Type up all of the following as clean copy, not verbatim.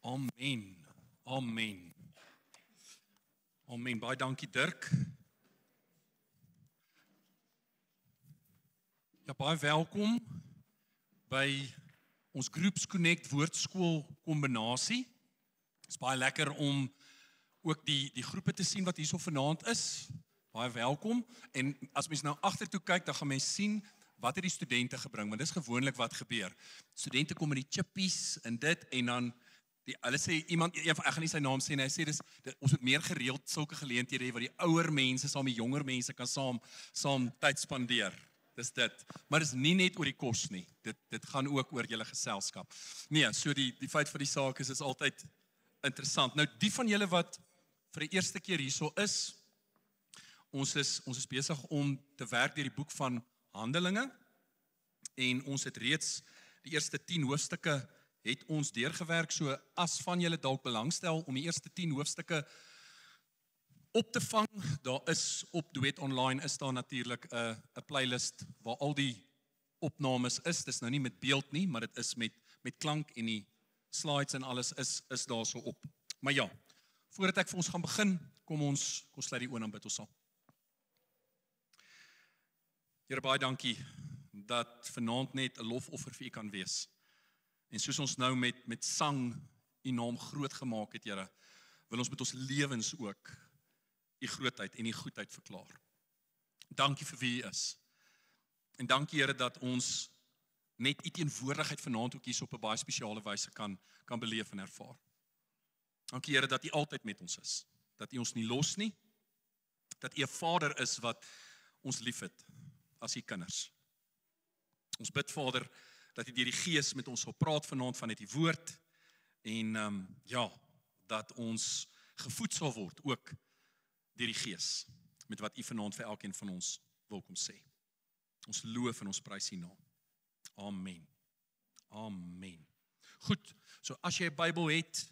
Amen. Amen. Amen. Baie dankie Dirk. Ja, baie welkom by ons Groups Connect Woordskool kombinasie. Dit is baie lekker om ook die groepe te sien wat hierso vanaand is. Baie welkom. En as mens nou agtertoe kyk, dan gaan mens sien wat het die studente gebring, want dis gewoonlik wat gebeur. Studente kom met die chippies en dit en dan hulle sê iemand, ek gaan nie sy naam sê nie, hy sê ons moet meer gereeld sulke geleenthede hê waar die ouer mense saam met jonger mense kan saam tyd spandeer. Dis dit. Maar dis nie net oor die kos nie. Dit gaan ook oor julle geselskap. Nee, so die feit van die saak is altyd interessant. Nou die van julle wat vir die eerste keer hierso is, ons is besig om te werk deur die boek van Handelinge en ons het reeds die eerste 10 hoofstukke het ons deurgewerk, so as van julle dalk belangstel om die eerste 10 hoofstukke op te vang, daar is op Duet Online is daar natuurlik 'n playlist waar al die opnames is, dis nou nie met beeld nie, maar dit is met klank en die slides en alles is daar so op. Maar ja, voordat ek vir ons gaan begin, kom ons sluit die oë en bid ons saam. Here, baie dankie dat vanaand net 'n lofoffer vir U kan wees. En soos ons nou met sang U naam groot gemaak het, Here, wil ons met ons lewens ook U grootheid en U goedheid verklaar. Dankie vir wie U is. En dankie, Here, dat ons net U teenwoordigheid vanaand ook hier op 'n baie spesiale wyse kan beleef en ervaar. Dankie, Here, dat U altyd met ons is. Dat U ons nie los nie. Dat U 'n Vader is wat ons liefhet as U kinders. Ons bid, Vader, dat U deur die Gees met ons sal praat vanaand vanuit die woord en dat ons gevoed sal word ook deur die Gees met wat U vanaand vir elkeen van ons wil kom sê. Ons loof en ons prys U naam. Amen. Amen. Goed, so as jy 'n Bybel het,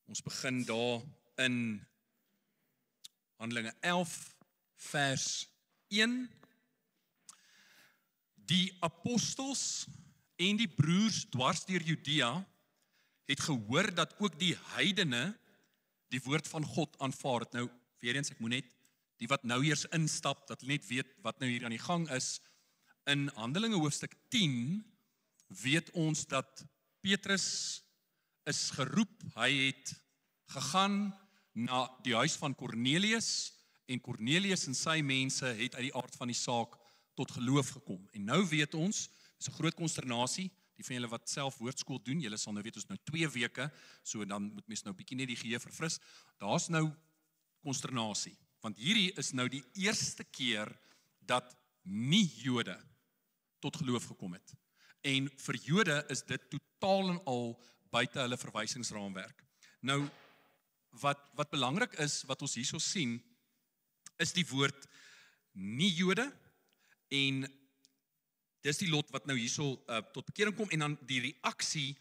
ons begin daar in Handelinge 11 vers 1. Die apostels en die broers dwars deur Judea het gehoor dat ook die heidene die woord van God aanvaar het. Nou, weer eens, ek moet net die wat nou eers instap, dat hulle net weet wat nou hier aan die gang is. In Handelinge hoofstuk 10 weet ons dat Petrus is geroep. Hy het gegaan na die huis van Cornelius en Cornelius en sy mense het uit die aard van die saak tot geloof gekom. En nou weet ons, dis 'n groot konsternasie, die van julle wat self woordskool doen, julle sal nou weet ons nou 2 weke, so dan moet mens nou bietjie net die geheue verfris. Daar's nou konsternasie, want hierdie is nou die eerste keer dat nie Jode tot geloof gekom het. En vir Jode is dit totaal en al buite hulle verwysingsraamwerk. Nou, wat belangrik is, wat ons hierso sien, is die woord nie Jode, en dis die lot wat nou hierso tot bekering kom, en dan die reaksie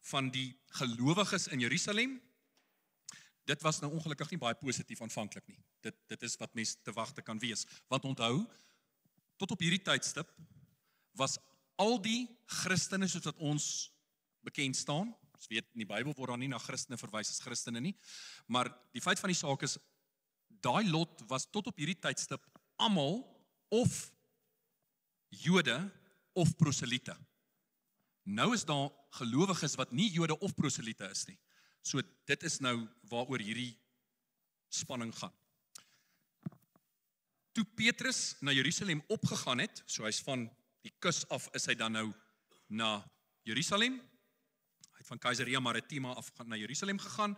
van die gelowiges in Jerusalem. Dit was nou ongelukkig nie baie positief aanvanklik nie. Dit is wat mens te wagte kan wees. Want onthou, tot op hierdie tydstip was al die Christene soos wat ons bekend staan. Ons weet in die Bybel word daar nie na Christene verwys as Christene nie, maar die feit van die saak is, daai lot was tot op hierdie tydstip almal of Jode of proseliete. Nou is daar gelowiges wat nie Jode of proseliete is nie. So dit is nou waaroor hierdie spanning gaan. Toe Petrus na Jerusalem opgegaan het, so hy's van die kus af, is hy dan nou na Jerusalem. Hy het van Caesarea Maritima af na Jerusalem gegaan,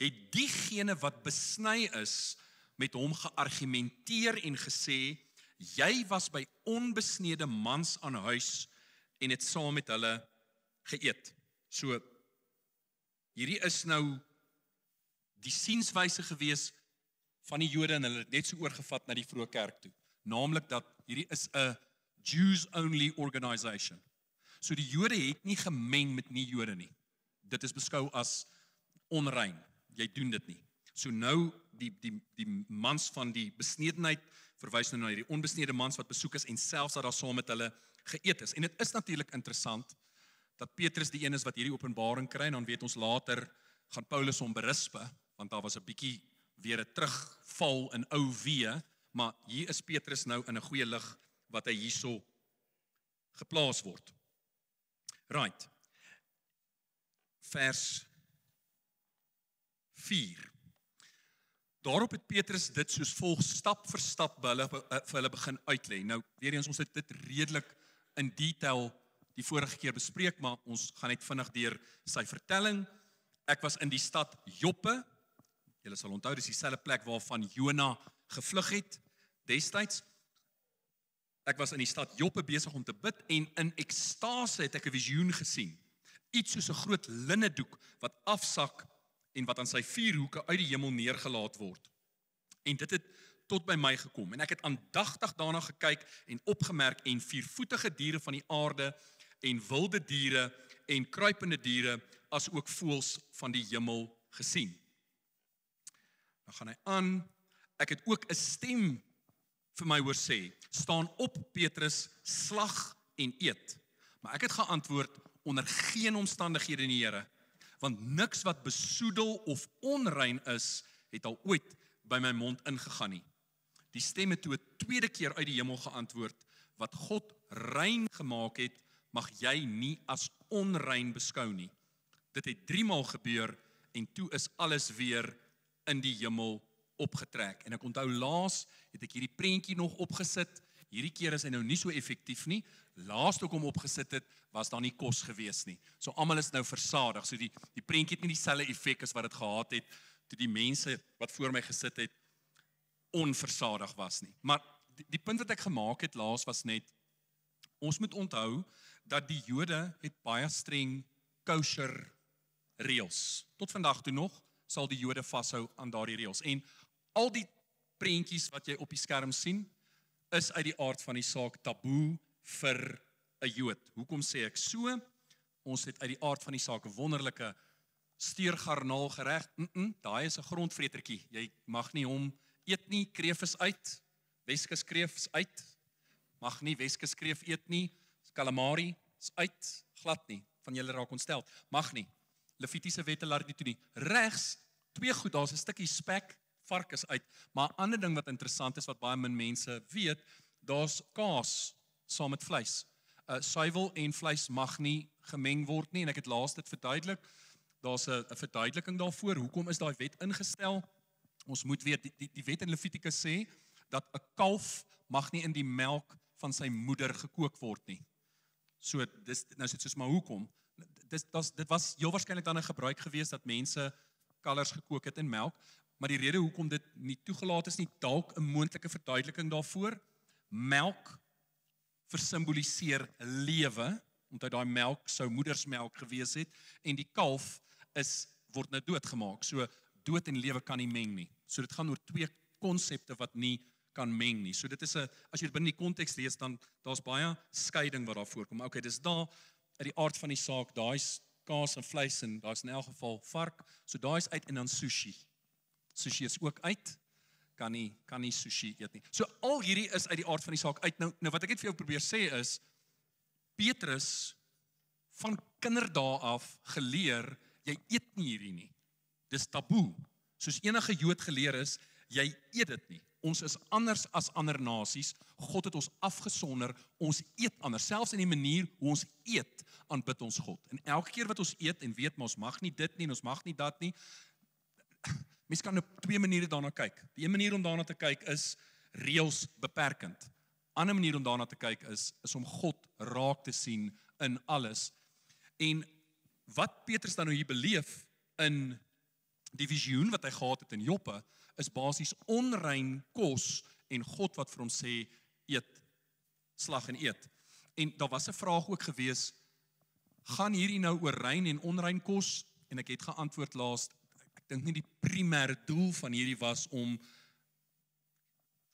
het diegene wat besny is met hom geargumenteer en gesê, jy was by onbesnede mans aan huis en het saam met hulle geëet. So, hierdie is nou die sienswyse gewees van die Jode en hulle het net so oorgevat na die vroeë kerk toe. Naamlik dat hierdie is 'n Jews only organisation. So die Jode het nie gemeng met nie Jode nie. Dit is beskou as onrein. Jy doen dit nie. So nou die mans van die besnedenheid verwys nou na die onbesnede mans wat besoek is en selfs dat daar saam met hulle geëet is. En dit is natuurlik interessant dat Petrus die een is wat hierdie openbaring kry, en dan weet ons later gaan Paulus hom berispe, want daar was 'n bietjie weer 'n terugval in ou wee, maar hier is Petrus nou in 'n goeie lig wat hy hierso geplaas word. Right. Vers 4. Daarop het Petrus dit soos volg stap vir stap vir hulle begin uitlê. Nou, weer eens, ons het dit redelik in detail die vorige keer bespreek, maar ons gaan net vinnig deur sy vertelling. Ek was in die stad Joppe. Julle sal onthou, dis dieselfde plek waarvan Jona gevlug het destyds. Ek was in die stad Joppe besig om te bid en in ekstase het ek 'n visioen gesien. Iets soos 'n groot linnedoek wat afsak en wat aan sy 4 hoeke uit die hemel neergelaat word. En dit het tot by my gekom. En ek het aandagtig daarna gekyk en opgemerk en 4-voetige diere van die aarde en wilde diere en kruipende diere as ook voëls van die hemel gesien. Dan gaan hy aan. Ek het ook 'n stem vir my hoor sê, staan op Petrus, slag en eet. Maar ek het geantwoord, onder geen omstandighede nie, Here, want niks wat besoedel of onrein is, het al ooit by my mond ingegaan nie. Die stem het toe 'n tweede keer uit die hemel geantwoord, wat God rein gemaak het, mag jy nie as onrein beskou nie. Dit het 3 maal gebeur en toe is alles weer in die hemel opgetrek. En ek onthou laas het ek hierdie prentjie nog opgesit. Hierdie keer is hy nou nie so effektief nie. Laas toe ek hom opgesit het, was daar nie kos gewees nie. So almal is nou versadig. So die prentjie het nie dieselfde effek as wat dit gehad het toe die mense wat voor my gesit het onversadig was nie. Maar die punt wat ek gemaak het laas was net, ons moet onthou dat die Jode het baie streng kosher reëls. Tot vandag toe nog sal die Jode vashou aan daardie reëls. En al die prentjies wat jy op die skerm sien, is uit die aard van die saak taboe vir 'n Jood. Hoekom sê ek so? Ons het uit die aard van die saak 'n wonderlike steergarnaal gereg. Daai is 'n grondvretertjie. Jy mag nie hom eet nie. Kreef is uit. Weskus kreef is uit. Mag nie Weskus kreef eet nie. Calamari is uit. Glad nie. Van julle raak ontstel. Mag nie. Levitiese wette laat dit toe nie. Regs, 2 goed, daar's 'n stukkie spek, vark is uit. Maar 'n ander ding wat interessant is, wat baie min mense weet, daar's kaas saam met vleis. Suiwel en vleis mag nie gemeng word nie, en ek het laas dit verduidelik. Daar's 'n verduideliking daarvoor. Hoekom is daai wet ingestel? Ons moet weet, die wet in Levitikus sê, dat 'n kalf mag nie in die melk van sy moeder gekook word nie. So, nou sit soos maar hoekom? Dit was heel waarskynlik dan 'n gebruik gewees dat mense kalvers gekook het in melk, maar die rede hoekom dit nie toegelaat is nie, dalk 'n moontlike verduideliking daarvoor. Melk versimboliseer lewe, omdat daai melk sou moedersmelk gewees het, en die kalf word nou doodgemaak. So dood en lewe kan nie meng nie. So dit gaan oor 2 konsepte wat nie kan meng nie. So dit is as jy dit binne die konteks lees, dan daar's baie skeiding wat daar voorkom. Okay, dis daar uit die aard van die saak, daai's kaas en vleis en daar's in elk geval vark. So daai's uit en dan sushi. Sushi is ook uit. Kan nie sushi eet nie. So al hierdie is uit die aard van die saak uit. Nou wat ek net vir jou probeer sê is, Petrus van kinderdae af geleer, jy eet nie hierdie nie. Dis taboe. Soos enige Jood geleer is, jy eet dit nie. Ons is anders as ander nasies. God het ons afgesonder. Ons eet anders. Selfs in die manier hoe ons eet, aanbid ons God. En elke keer wat ons eet en weet, maar ons mag nie dit nie en ons mag nie dat nie. Mens kan op 2 maniere daarna kyk. Die een manier om daarna te kyk is reëls beperkend. Ander manier om daarna te kyk is om God raak te sien in alles. En wat Petrus dan nou hier beleef in die visioen wat hy gehad het in Joppe, is basies onrein kos en God wat vir hom sê, eet, slag en eet. En daar was 'n vraag ook gewees, gaan hierdie nou oor rein en onrein kos? En ek het geantwoord laas, ek dink nie die primêre doel van hierdie was om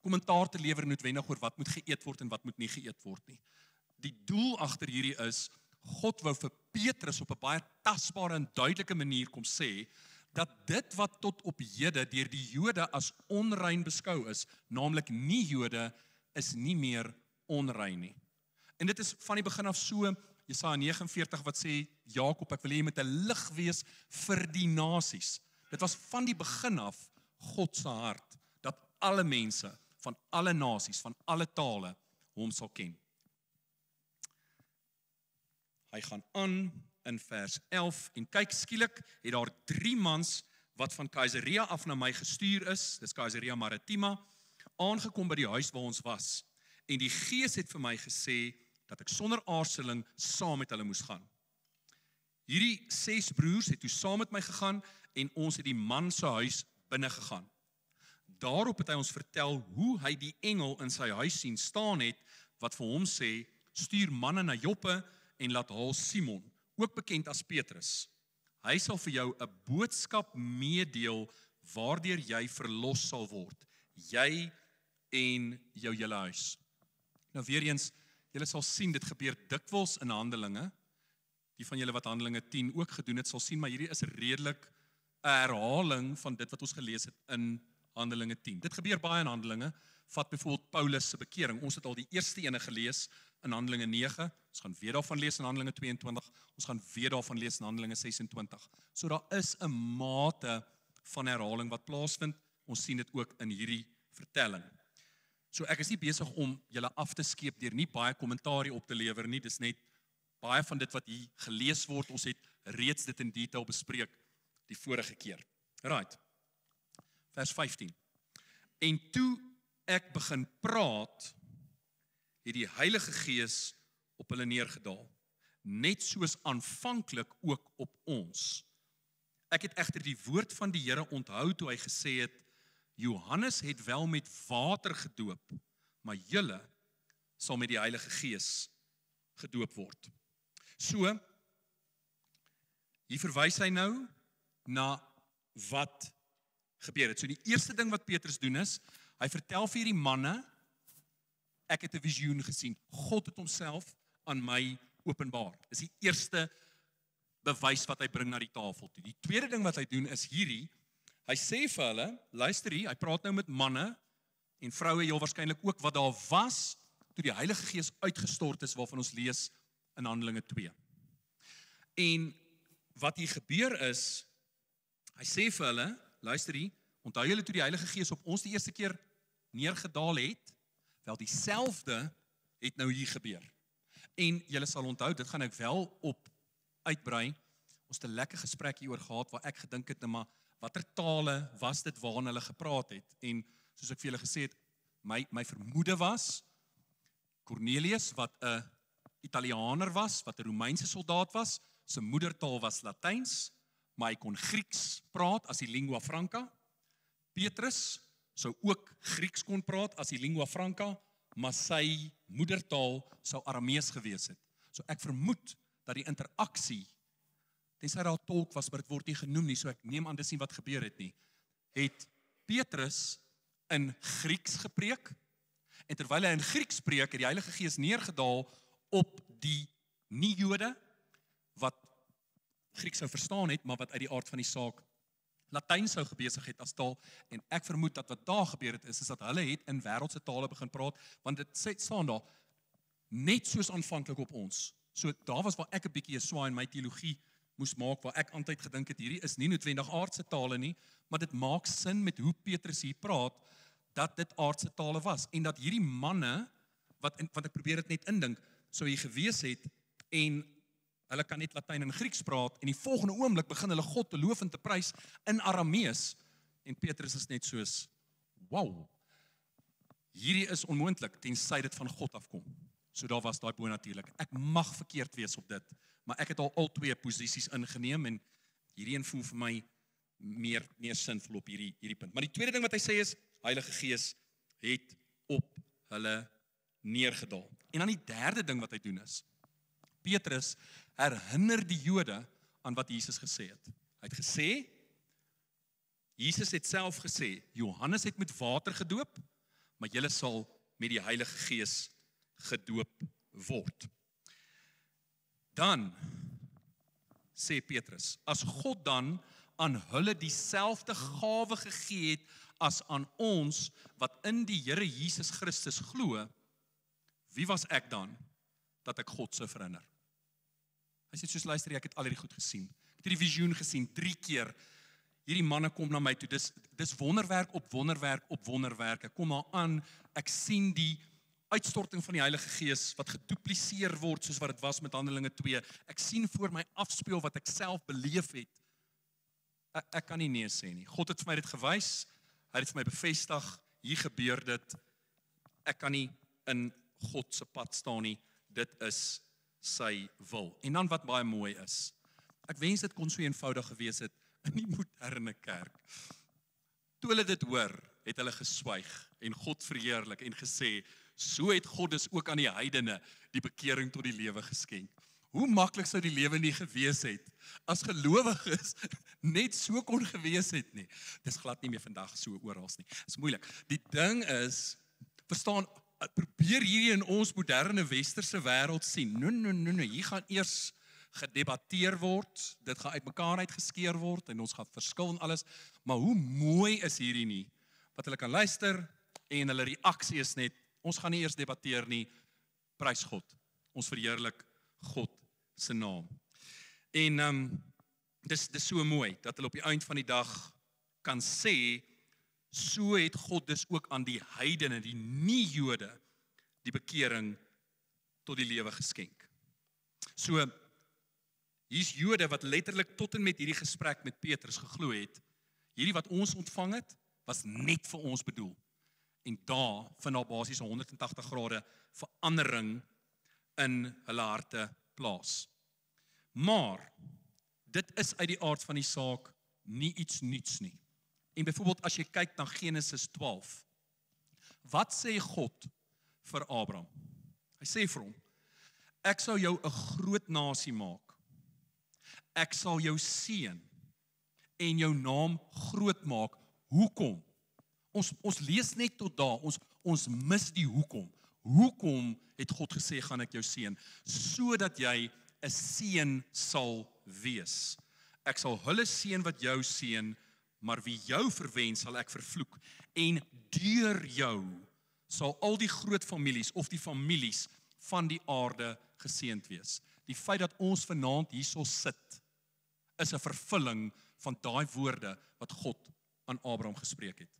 kommentaar te lewer noodwendig oor wat moet geëet word en wat moet nie geëet word nie. Die doel agter hierdie is, God wou vir Petrus op 'n baie tasbare en duidelike manier kom sê, dat dit wat tot op hede deur die Jode as onrein beskou is, naamlik nie Jode, is nie meer onrein nie. En dit is van die begin af so, Jesaja 49 wat sê, Jakob, ek wil hê jy moet 'n lig wees vir die nasies. Dit was van die begin af God se hart, dat alle mense, van alle nasies, van alle tale, hom sal ken. Hy gaan aan in vers 11, en kyk skielik, het daar 3 mans, wat van Caesarea af na my gestuur is, dis Caesarea Maritima, aangekom by die huis waar ons was, en die Gees het vir my gesê, dat ek sonder aarzeling saam met hulle moes gaan. Hierdie 6 broers het toe saam met my gegaan, en ons het die man se huis binne gegaan. Daarop het hy ons vertel, hoe hy die engel in sy huis sien staan het, wat vir hom sê, stuur manne na Joppe, en laat haal Simon, ook bekend as Petrus. Hy sal vir jou 'n boodskap meedeel, waardeur jy verlos sal word, jy en jou hele huis. Nou weer eens, julle sal sien, dit gebeur dikwels in Handelinge. Die van julle wat Handelinge 10 ook gedoen het, sal sien, maar hierdie is redelik 'n herhaling van dit wat ons gelees het in Handelinge 10. Dit gebeur baie in Handelinge. Vat byvoorbeeld Paulus se bekering. Ons het al die eerste ene gelees in Handelinge 9. Ons gaan weer daarvan lees in Handelinge 22. Ons gaan weer daarvan lees in Handelinge 26. So daar is 'n mate van herhaling wat plaasvind. Ons sien dit ook in hierdie vertelling. So ek is nie besig om julle af te skeep deur nie baie kommentaar op te lewer nie. Dis net baie van dit wat hier gelees word. Ons het reeds dit in detail bespreek die vorige keer. Right. Vers 15. En toe ek begin praat, het die Heilige Gees op hulle neergedaal, net soos aanvanklik ook op ons. Ek het egter die woord van die Here onthou toe hy gesê het, Johannes het wel met water gedoop, maar julle sal met die Heilige Gees gedoop word. So, hier verwys hy nou na wat gebeur het. So die eerste ding wat Petrus doen is, hy vertel vir hierdie manne, ek het 'n visioen gesien. God het homself aan my openbaar. Dis die eerste bewys wat hy bring na die tafel toe. Die tweede ding wat hy doen is hierdie, hy sê vir hulle, luister hier, hy praat nou met manne en vroue heel waarskynlik ook, wat daar was, toe die Heilige Gees uitgestort is, waarvan ons lees in Handelinge 2. En wat hier gebeur is, hy sê vir hulle, luister hier, onthou julle toe die Heilige Gees op ons die eerste keer neergedaal het, wel dieselfde het nou hier gebeur. En julle sal onthou, dit gaan ek wel op uitbrei, ons het 'n lekker gesprek hieroor gehad, waar ek gedink het, maar watter tale was dit waarin hulle gepraat het? En soos ek vir julle gesê het, my vermoede was, Cornelius, wat 'n Italianer was, wat 'n Romeinse soldaat was, sy moedertaal was Latyns, maar hy kon Grieks praat as die lingua franca. Petrus sou ook Grieks kon praat as die lingua franca, maar sy moedertaal sou Aramees gewees het. So ek vermoed dat die interaksie, tensy daar 'n tolk was, maar dit word nie genoem nie, so ek neem aan dis nie wat gebeur het nie, het Petrus in Grieks gepreek, en terwyl hy in Grieks preek, het die Heilige Gees neergedaal op die nie-Jode, wat Grieks sou verstaan het, maar wat uit die aard van die saak Latyn sou gebesig het as taal, en ek vermoed dat wat daar gebeur het, is dat hulle het in wêreldse tale begin praat, want dit staan daar, net soos aanvanklik op ons. So daar was waar ek 'n bietjie 'n swaai in my teologie moes maak, waar ek altyd gedink het, hierdie is nie noodwendig aardse tale nie, maar dit maak sin met hoe Petrus hier praat, dat dit aardse tale was, en dat hierdie manne, wat ek probeer dit net indink, sou hier gewees het, en hulle kan net Latyn en Grieks praat, en die volgende oomblik begin hulle God te loof en te prys in Aramees, en Petrus is net soos, wow, hierdie is onmoontlik, tensy dit van God afkom. So daar was daai bonatuurlik. Ek mag verkeerd wees op dit, maar ek het al twee posisies ingeneem, en hierdie een voel vir my meer sinvol op hierdie punt. Maar die tweede ding wat hy sê is, Heilige Gees het op hulle neergedaal. En dan die derde ding wat hy doen is, Petrus herinner die Jode aan wat Jesus gesê het. Hy het gesê, Jesus het self gesê, Johannes het met water gedoop, maar julle sal met die Heilige Gees gedoop word. Dan sê Petrus, as God dan aan hulle dieselfde gawe gegee het as aan ons wat in die Here Jesus Christus glo, wie was ek dan dat ek God sou verhinder? Hy sê soos luister, ek het al hierdie goed gesien. Ek het hierdie visioen gesien 3 keer. Hierdie manne kom na my toe. Dis wonderwerk op wonderwerk op wonderwerk. Ek kom daar aan, ek sien die uitstorting van die Heilige Gees wat gedupliseer word soos wat dit was met Handelinge 2. Ek sien voor my afspeel wat ek self beleef het. Ek kan nie nee sê nie. God het vir my dit gewys. Hy het vir my bevestig, hier gebeur dit. Ek kan nie in God se pad staan nie. Dit is sy wil. En dan wat baie mooi is. Ek wens dit kon so eenvoudig gewees het in die moderne kerk. Toe hulle dit hoor, het hulle geswyg en God verheerlik en gesê, so het God dus ook aan die heidene die bekering tot die lewe geskenk. Hoe maklik sou die lewe nie gewees het as gelowiges net so kon gewees het nie. Dis glad nie meer vandag so oral nie. Dis moeilik. Die ding is, verstaan, probeer hierdie in ons moderne westerse wêreld sien. Nee, hier gaan eers gedebatteer word, dit gaan uitmekaar uitgeskeer word en ons gaan verskil en alles, maar hoe mooi is hierdie nie, wat hulle kan luister en hulle reaksie is net, ons gaan nie eers debatteer nie, prys God, ons verheerlik God se naam. En dis so mooi, dat hulle op die eind van die dag kan sê, so het God dus ook aan die heidene, die nie-Jode, die bekering tot die lewe geskenk. So, hier's Jode wat letterlik tot en met hierdie gesprek met Petrus geglo het. Hierdie wat ons ontvang het, was net vir ons bedoel. En daar vind daar basies 'n 180 grade verandering in hulle harte plaas. Maar dit is uit die aard van die saak nie iets nuuts nie. En byvoorbeeld as jy kyk na Genesis 12, wat sê God vir Abraham? Hy sê vir hom, ek sal jou 'n groot nasie maak. Ek sal jou seën en jou naam groot maak. Hoekom? Ons lees net tot daar, ons mis die hoekom. Hoekom het God gesê, gaan ek jou seën? Sodat jy 'n seën sal wees. Ek sal hulle seën wat jou seën, maar wie jou verwen sal ek vervloek. En deur jou sal al die groot families of die families van die aarde geseënd wees. Die feit dat ons vanaand hierso sit, is 'n vervulling van daai woorde wat God aan Abraham gespreek het.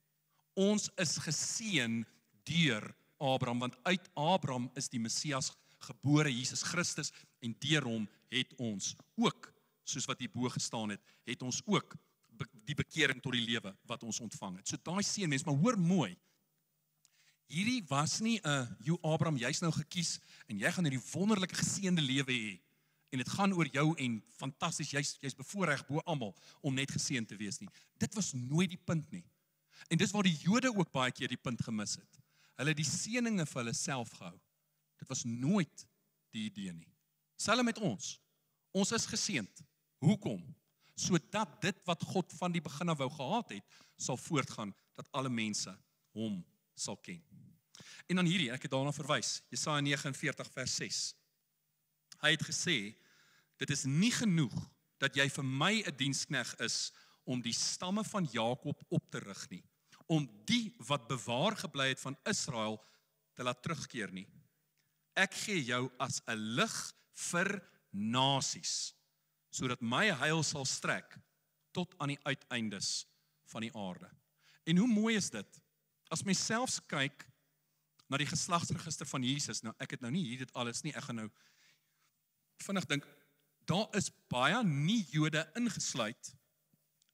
Ons is geseën deur Abraham, want uit Abraham is die Messias gebore, Jesus Christus, en deur hom het ons ook, soos wat hierbo gestaan het ons ook die bekering tot die lewe wat ons ontvang het. So daai seën mens, maar hoor mooi, hierdie was nie 'n, Abraham, jy's nou gekies, en jy gaan hierdie wonderlike geseënde lewe hê, en dit gaan oor jou en fantasties, jy's bevoorreg bo almal om net geseën te wees nie. Dit was nooit die punt nie. En dis waar die Jode ook baie keer die punt gemis het. Hulle het die seëninge vir hulle self gehou. Dit was nooit die idee nie. Selfs met ons. Ons is geseënd. Hoekom? Sodat dit wat God van die begin af wou gehad het, sal voortgaan, dat alle mense hom sal ken. En dan hierdie, ek het daarna verwys, Jesaja 49 vers 6. Hy het gesê, dit is nie genoeg dat jy vir my 'n dienskneg is om die stamme van Jakob op te rig nie, om die wat bewaar gebly het van Israel te laat terugkeer nie. Ek gee jou as 'n lig vir nasies, sodat my heil sal strek tot aan die uiteindes van die aarde. En hoe mooi is dit? As mens selfs kyk na die geslagsregister van Jesus, nou ek het nou nie hier dit alles nie, ek gaan nou vinnig dink, daar is baie nie-Jode ingesluit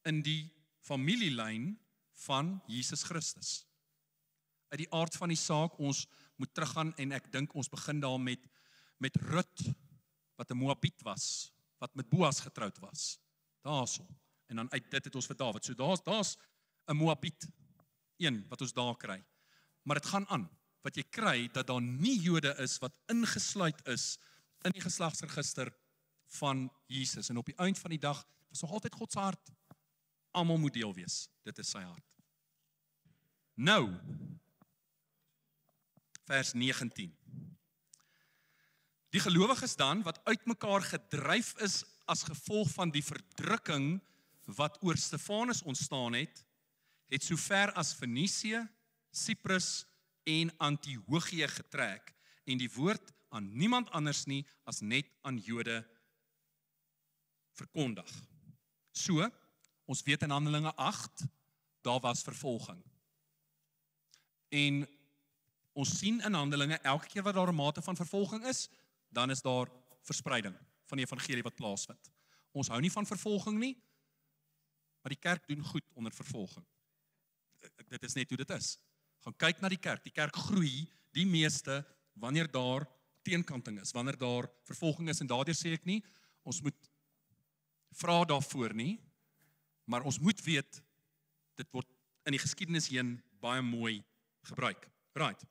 in die familielyn van Jesus Christus. Uit die aard van die saak, ons moet teruggaan en ek dink ons begin daar met Rut, wat 'n Moabiet was, wat met Boas getroud was. Daarso. En dan uit dit het ons vir Dawid. So daar's 'n Moabiet, een wat ons daar kry. Maar dit gaan aan, wat jy kry, dat daar nie Jode is wat ingesluit is in die geslagsregister van Jesus. En op die eind van die dag, was nog altyd God se hart, almal moet deel wees. Dit is sy hart. Nou, vers 19. Die gelowiges dan, wat uitmekaar gedryf is as gevolg van die verdrukking wat oor Stefanus ontstaan het sover as Fenisië, Cyprus en Antiochië getrek en die woord aan niemand anders nie as net aan Jode verkondig. So, ons weet in Handelinge 8, daar was vervolging. En ons sien in Handelinge, elke keer wat daar 'n mate van vervolging is, dan is daar verspreiding van die evangelie wat plaasvind. Ons hou nie van vervolging nie, maar die kerk doen goed onder vervolging. Dit is net hoe dit is. Gaan kyk na die kerk groei die meeste wanneer daar teenkanting is, wanneer daar vervolging is, en daardeur sê ek nie, ons moet vra daarvoor nie, maar ons moet weet, dit word in die geskiedenis heen baie mooi gebruik. Right.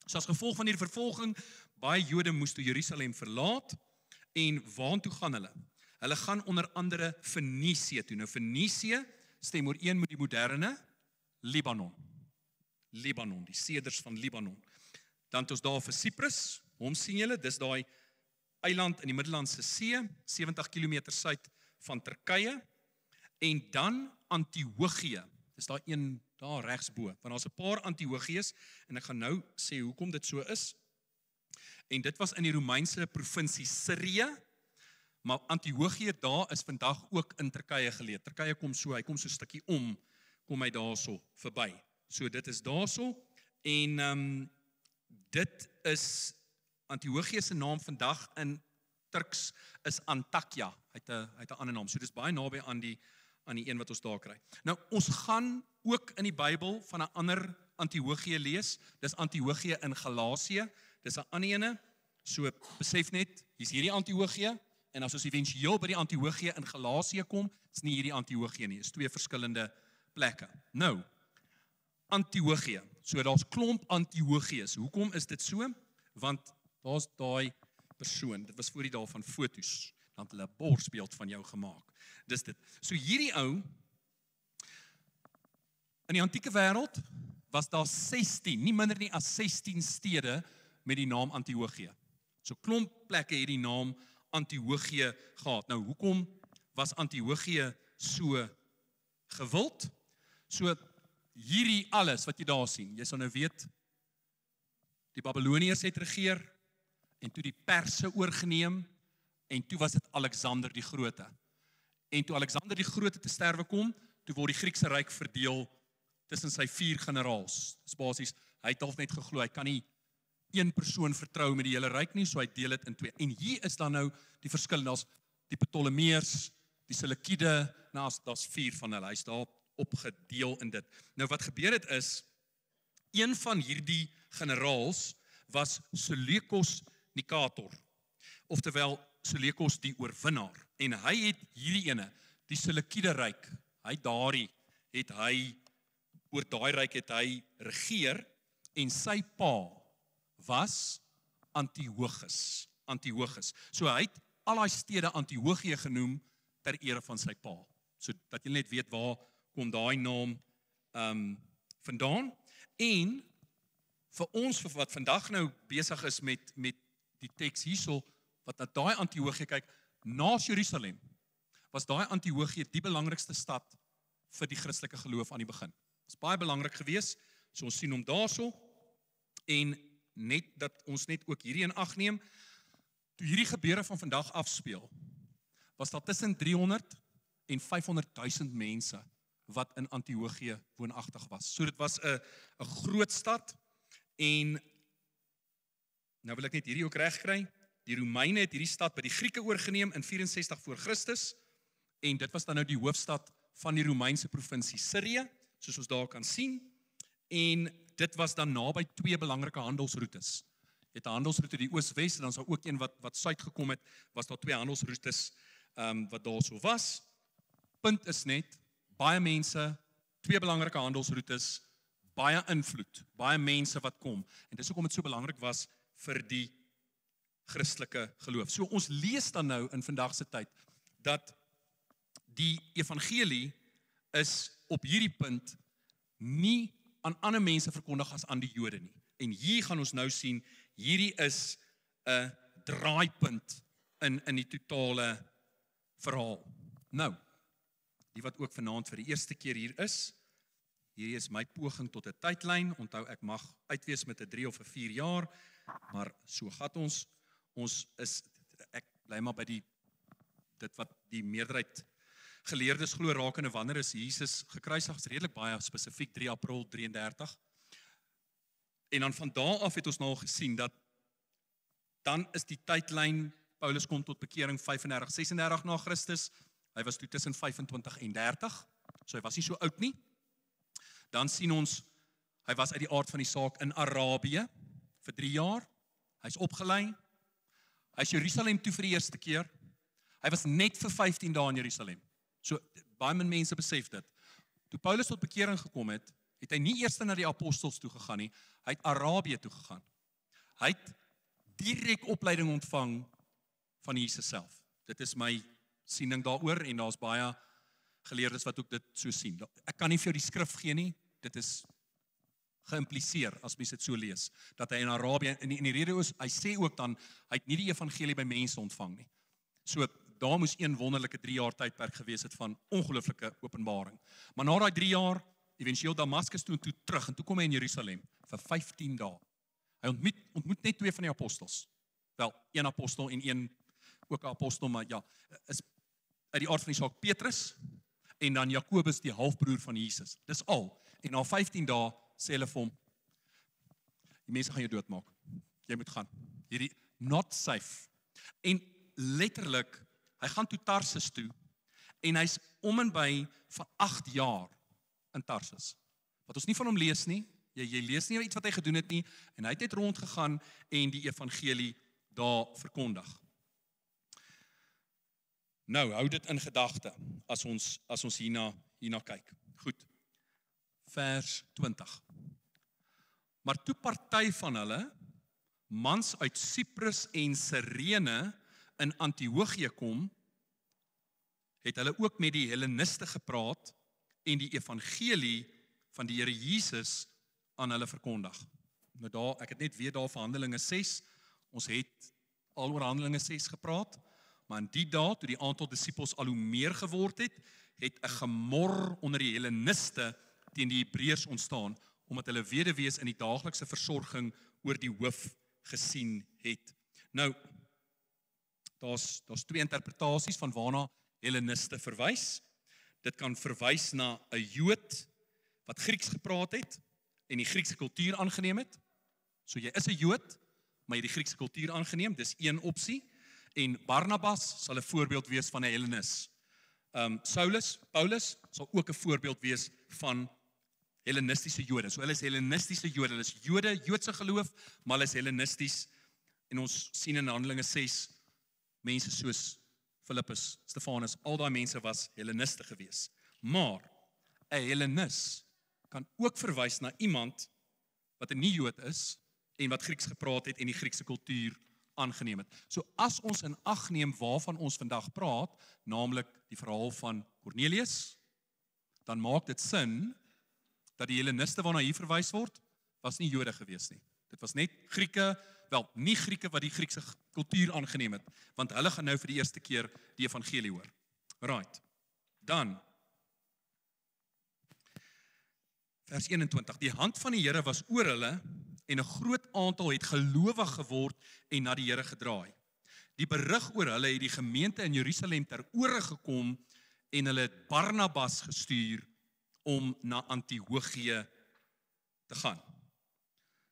So as gevolg van hierdie vervolging, baie Jode moes toe Jerusalem verlaat, en waartoe gaan hulle? Hulle gaan onder andere Fenisië toe. Nou Fenisië stem ooreen met die moderne Libanon, die seders van Libanon. Dan het ons daar vir Cyprus, hom sien julle, dis daai eiland in die Middellandse See, 70 km suid van Turkye, en dan Antiochië, dis daai een daar regsbo, want daar's 'n paar Antiochië's, en ek gaan nou sê hoekom dit so is. En dit was in die Romeinse provinsie Sirië, maar Antiochië daar is vandag ook in Turkye geleë. Turkye kom so 'n stukkie kom hy daarso verby. So dit is daarso, en dit is Antiochië se naam vandag in Turks is Antakya. Hy het 'n ander naam. So dis baie naby aan die een wat ons daar kry. Nou ons gaan ook in die Bybel van 'n ander Antiochië lees. Dis Antiochië in Galasië. Dis 'n ander ene. So besef net, hier's hierdie Antiochië, en as ons éventueel by die Antiochië in Galasië kom, is nie hierdie Antiochië nie. Is twee verskillende plekke. Nou, Antiochië. So daar's klomp Antiochië's. Hoekom is dit so? Want daar's daai persoon. Dit was voor die dae van fotos. Dan het hulle 'n borsbeeld van jou gemaak. Dis dit. So hierdie ou in die antieke wêreld was daar 16, nie minder nie as 16 stede met die naam Antiochië. So klomp plekke het die naam Antiochië gehad. Nou hoekom was Antiochië so gewild? So hierdie alles wat jy daar sien, jy sal nou weet, die Babiloniërs het regeer, en toe die Perse oorgeneem, en toe was dit Alexander die Grote. En toe Alexander die Grote te sterwe kom, toe word die Griekse ryk verdeel tussen sy 4 generaals. Dis basies, hy het half net geglo, hy kan nie een persoon vertrou met die hele ryk nie, so hy deel dit in 2. En hier is dan nou die verskil, daar's die Ptolemeërs, die Seleukide, nou daar's 4 van hulle, hy's daar opgedeel in dit. Nou wat gebeur het is, een van hierdie generaals was Seleucus Nicator, oftewel Seleucus die oorwinnaar, en hy het hierdie ene, die Seleukide ryk, oor daai ryk het hy regeer, en sy pa was Antiochus. So hy het al daai stede Antiochië genoem ter ere van sy pa. So dat jy net weet waar kom daai naam vandaan. En vir ons wat vandag nou besig is met die teks hierso, wat na daai Antiochië kyk, na Jerusalem, was daai Antiochië die belangrikste stad vir die Christelike geloof aan die begin. Dit is baie belangrik geweest, so ons sien hom daarso, en net dat ons net ook hierdie in ag neem, toe hierdie gebeure van vandag afspeel, was daar tussen 300 en 500.000 mense wat in Antiochië woonagtig was. So dit was 'n groot stad, en nou wil ek net hierdie ook reg kry. Die Romeine het hierdie stad by die Grieke oorgeneem in 64 voor Christus, en dit was dan nou die hoofstad van die Romeinse provinsie Sirië, soos ons daar kan sien, en dit was dan naby 2 belangrike handelsroetes. Jy het 'n handelsroete die oos-wes, en dan is daar ook een wat suid gekom het, was daar 2 handelsroetes wat daar so was. Punt is net, baie mense, 2 belangrike handelsroetes, baie invloed, baie mense wat kom, en dis hoekom dit so belangrik was vir die Christelike geloof. So ons lees dan nou in vandag se tyd, dat die evangelie is op hierdie punt nie aan ander mense verkondig as aan die Jode nie. En hier gaan ons nou sien, hierdie is 'n draaipunt in die totale verhaal. Nou, die wat ook vanaand vir die eerste keer hier is, hierdie is my poging tot 'n tydlyn. Onthou, ek mag uitwees met 'n 3 of 'n 4 jaar, maar so gaan ons is, ek bly maar by die dit wat die meerderheid geleerdes glo rakende wanneer is Jesus gekruisig, is redelik baie spesifiek 3 April 33. En dan van daar af het ons nou al gesien dat dan is die tydlyn, Paulus kom tot bekering 35, 36 na Christus. Hy was toe tussen 25 en 30, so hy was nie so oud nie. Dan sien ons, hy was uit die aard van die saak in Arabië vir 3 jaar. Hy's opgelei. Hy's Jerusalem toe vir die eerste keer. Hy was net vir 15 dae in Jerusalem. So baie min mense besef dit. Toe Paulus tot bekering gekom het, het hy nie eers na die apostels toe gegaan nie, hy het Arabië toe gegaan. Hy het direk opleiding ontvang van Jesus self. Dit is my siening daaroor en daar's baie geleerdes wat ook dit so sien. Ek kan nie vir jou die skrif gee nie, dit is geïmpliseer as mens dit so lees, dat hy in Arabië, en die rede is, hy sê ook dan, hy het nie die evangelie by mense ontvang nie. So, daar moes een wonderlike 3 jaar tydperk gewees het van ongelooflike openbaring. Maar na daai 3 jaar, eventueel Damaskus toe en toe terug, en toe kom hy in Jerusalem, vir 15 dae. Hy ontmoet net 2 van die apostels. Wel, 1 apostel en 1 ook 'n apostel, maar ja, is uit die aard van die saak Petrus, en dan Jakobus, die halfbroer van Jesus. Dis al. En na 15 dae sê hulle vir hom, die mense gaan jou doodmaak. Jy moet gaan. Hierdie not safe. En letterlik, hy gaan toe Tarsus toe, en hy's om en by vir 8 jaar in Tarsus. Wat ons nie van hom lees nie, jy lees nie iets wat hy gedoen het nie, en hy het net rondgegaan en die evangelie daar verkondig. Nou, hou dit in gedagte, as ons hierna kyk. Goed, vers 20. Maar toe party van hulle, mans uit Cyprus en Cyrene in Antiochië kom, het hulle ook met die Helleniste gepraat en die evangelie van die Here Jesus aan hulle verkondig. Nou daar, ek het net weer daar vir Handelinge 6, ons het al oor Handelinge 6 gepraat, maar in die dae, toe die aantal disippels al hoe meer geword het, het 'n gemor onder die Helleniste teen die Hebreërs ontstaan, omdat hulle weduwees in die daaglikse versorging oor die hoof gesien het. Nou, daar's 2 interpretasies van waarna Helleniste verwys. Dit kan verwys na 'n Jood wat Grieks gepraat het en die Griekse kultuur aangeneem het. So jy is 'n Jood, maar jy het die Griekse kultuur aangeneem, dis een opsie. En Barnabas sal 'n voorbeeld wees van 'n Hellenis. Paulus sal ook 'n voorbeeld wees van Hellenistiese Jode. So hulle is Hellenistiese Jode, hulle is Jode, Joodse geloof, maar hulle is Hellenisties. En ons sien in Handelinge 6 mense soos Filippus, Stefanus, al daai mense was Helleniste gewees. Maar 'n Hellenis kan ook verwys na iemand wat 'n nie-Jood is en wat Grieks gepraat het en die Griekse kultuur aangeneem het. So as ons in ag neem waarvan ons vandag praat, naamlik die verhaal van Cornelius, dan maak dit sin dat die Helleniste waarna hier verwys word, was nie Jode gewees nie. Dit was net Grieke, wel nie Grieke wat die Griekse kultuur aangeneem het, want hulle gaan nou vir die eerste keer die evangelie hoor. Right. Dan vers 21. Die hand van die Here was oor hulle en 'n groot aantal het gelowig geword en na die Here gedraai. Die berig oor hulle het die gemeente in Jerusalem ter ore gekom en hulle het Barnabas gestuur om na Antiochië te gaan.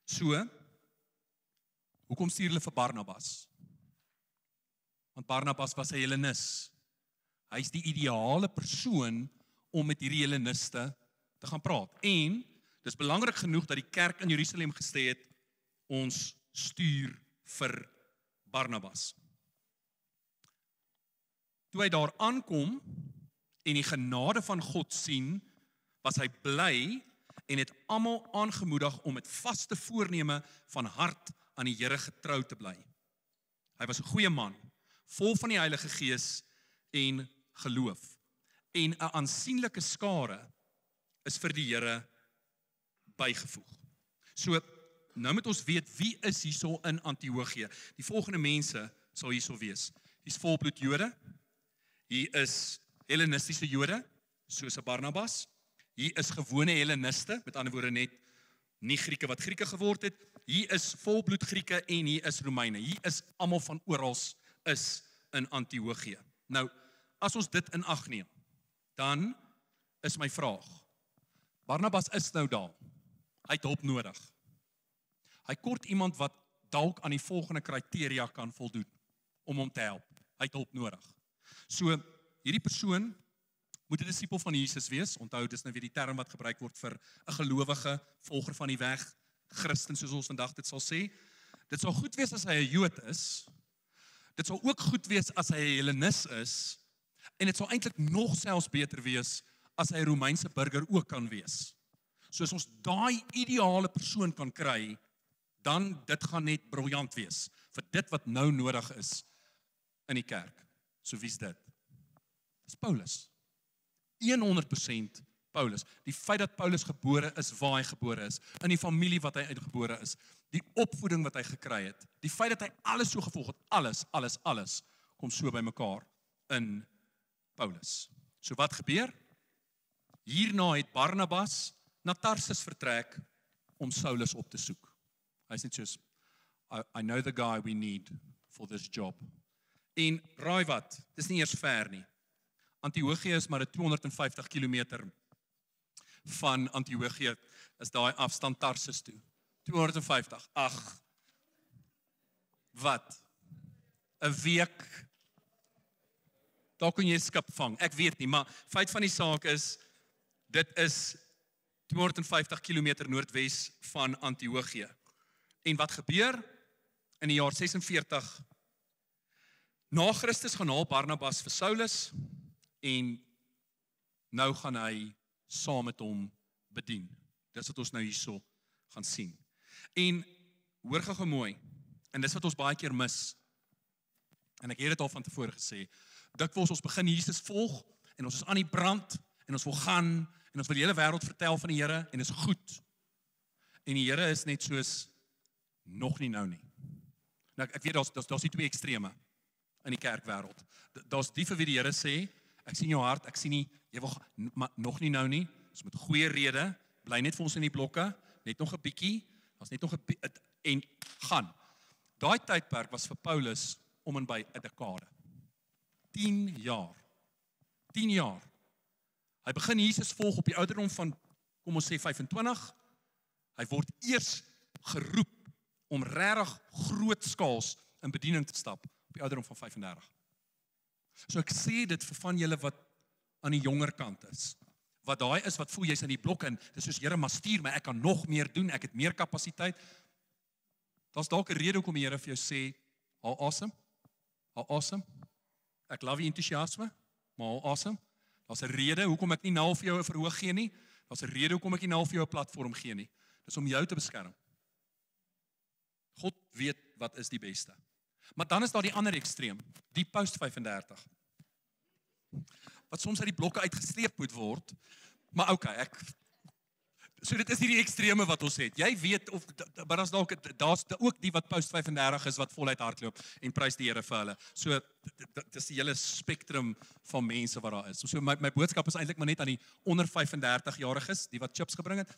So, hoekom stuur hulle vir Barnabas? Want Barnabas was 'n Hellenis. Hy is die ideale persoon om met hierdie Helleniste te gaan praat. En dis belangrik genoeg dat die kerk in Jerusalem gesê het, ons stuur vir Barnabas. Toe hy daar aankom en die genade van God sien, was hy bly en het almal aangemoedig om met vaste voorneme van hart aan die Here getrou te bly. Hy was 'n goeie man, vol van die Heilige Gees en geloof. En 'n aansienlike skare is vir die Here bygevoeg. So, nou moet ons weet wie is hierso in Antiochië. Die volgende mense sal hierso wees. Hier's volbloed Jode. Hier is Hellenistiese Jode, soos Barnabas. Hier is gewone Helleniste, met ander woorde net nie Grieke wat Grieke geword het. Hier is volbloed Grieke en hier is Romeine. Hier is almal van oral is in Antiochië. Nou, as ons dit in ag neem, dan is my vraag, Barnabas is nou daar, hy het hulp nodig. Hy kort iemand wat dalk aan die volgende kriteria kan voldoen, om hom te help. Hy het hulp nodig. So, hierdie persoon moet 'n disipel van Jesus wees. Onthou, dis nou weer die term wat gebruik word vir 'n gelowige, volger van die weg, Christen, soos ons vandag dit sal sê. Dit sal goed wees as hy 'n Jood is. Dit sal ook goed wees as hy 'n Hellenis is. En dit sal eintlik nog selfs beter wees as hy 'n Romeinse burger ook kan wees. So as ons daai ideale persoon kan kry, dan dit gaan net briljant wees vir dit wat nou nodig is in die kerk. So wie's dit? Dis Paulus. 100% Paulus. Die feit dat Paulus gebore is waar hy gebore is, in die familie wat hy uitgebore is, die opvoeding wat hy gekry het, die feit dat hy alles so gevolg het, alles, kom so by mekaar in Paulus. So wat gebeur? Hierna het Barnabas na Tarsus vertrek om Saulus op te soek. Hy sê soos, I know the guy we need for this job. En raai wat, dis nie eers ver nie. Antiochië is maar 'n 250 km van Antiochië is daai afstand Tarsus toe. 250, ag, wat? 'n week, daar kon jy 'n skip vang, ek weet nie, maar feit van die saak is, dit is 250 km noordwes van Antiochië. En wat gebeur? In die jaar 46 na Christus gaan haal Barnabas vir Saulus en nou gaan hy saam met hom bedien. Dis wat ons nou hierso gaan sien. En hoor gou mooi, en dis wat ons baie keer mis. En ek het dit al van tevore gesê, dikwels ons begin Jesus volg en ons is aan die brand en ons wil gaan en ons wil die hele wêreld vertel van die Here en dit is goed. En die Here is net soos nog nie nou nie. Nou ek weet daar's die twee extreme in die kerkwêreld. Daar's die vir wie die Here sê, ek sien jou hart, ek sien nie, jy wil maar nog nie nou nie. Dis met goeie rede, bly net vir ons in die blokke, net nog 'n bietjie, daar's net nog 'n en gaan. Daai tydperk was vir Paulus om en by 'n dekade. 10 jaar. 10 jaar. Hy begin Jesus volg op die ouderdom van, kom ons sê 25. Hy word eers geroep om regtig grootskaals in bediening te stap op die ouderdom van 35. So ek sê dit vir van julle wat aan die jonger kant is. Wat daai is wat voel jy's in die blok en dis soos Here, maar stuur my, ek kan nog meer doen, ek het meer kapasiteit. Daar's dalk 'n rede hoekom die Here vir jou sê, hou asem. Hou asem. Ek love die entoesiasme, maar hou asem. Daar's 'n rede hoekom ek nie nou vir jou 'n verhoog gee nie. Daar's 'n rede hoekom ek nie nou vir jou 'n platform gee nie. Dis om jou te beskerm. God weet wat is die beste. Maar dan is daar die ander ekstreem, die post 35. Wat soms uit die blokke uitgestreep moet word. Maar okay, so dit is nie die ekstreme wat ons het. Jy weet of maar daar's ook die wat post 35 is wat voluit hardloop en prys die Here vir hulle. So dit is die hele spektrum van mense wat daar is. So my boodskap is eintlik maar net aan die onder 35 jariges, die wat chips gebring het.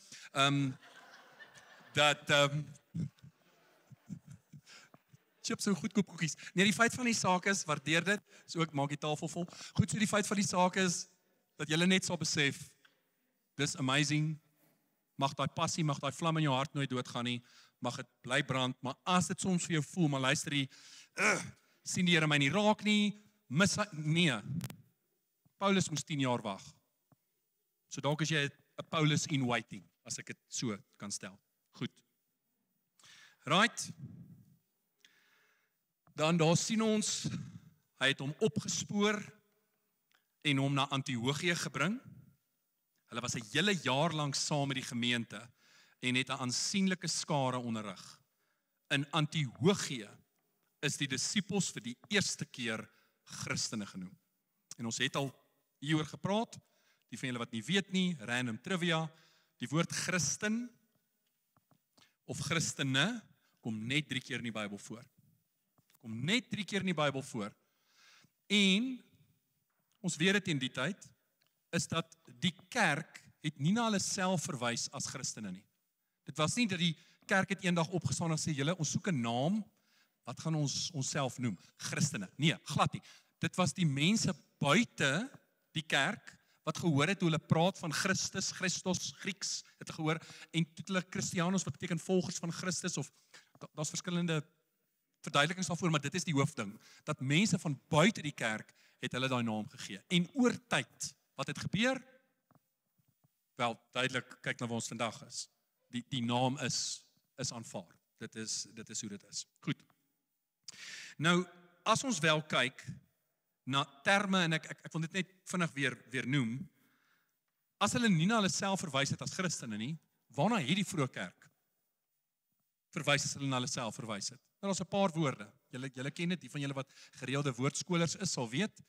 Chips so goedkoop koekies. Nee, die feit van die saak is, waardeer dit, so ek maak die tafel vol. Goed, so die feit van die saak is, dat jy net sal besef, dis amazing, mag daai passie, mag daai vlam in jou hart nooit doodgaan nie, mag dit bly brand, maar as dit soms vir jou voel, maar luister die, sien die Here my nie raak nie, nee, Paulus moes 10 jaar wag. So dalk is jy 'n Paulus in waiting, as ek dit so kan stel. Goed. Right. Dan daar sien ons, hy het hom opgespoor en hom na Antiochië gebring. Hulle was 'n hele jaar lank saam met die gemeente en het 'n aansienlike skare onderrig. In Antiochië is die disippels vir die eerste keer Christene genoem. En ons het al hieroor gepraat, die van julle wat nie weet nie, random trivia, die woord Christen of Christene kom net 3 keer in die Bybel voor. Kom net 3 keer in die Bybel voor. En ons weet dit in die tyd is dat die kerk het nie na hulle self verwys as Christene nie. Dit was nie dat die kerk het eendag opgestaan en sê, julle, ons soek 'n naam, wat gaan ons onsself noem? Christene. Nee, glad nie. Dit was die mense buite die kerk wat gehoor het hoe hulle praat van Christus, Grieks, het gehoor, en toe hulle Christianos wat beteken volgers van Christus, of daar's verskillende verduidelikings daarvoor, maar dit is die hoofding, dat mense van buite die kerk het hulle daai naam gegee. En oor tyd, wat het gebeur? Wel, duidelik, kyk na waar ons vandag is. Die naam is aanvaar. Dit is hoe dit is. Goed. Nou, as ons wel kyk na terme, en ek wil dit net vinnig weer noem, as hulle nie na hulle self verwys het as Christene nie, waarna het die vroeë kerk verwys as hulle na hulle self verwys het? Nou, daar's 'n paar woorde. Julle ken dit, die van julle wat gereelde woordskolers is, sal weet,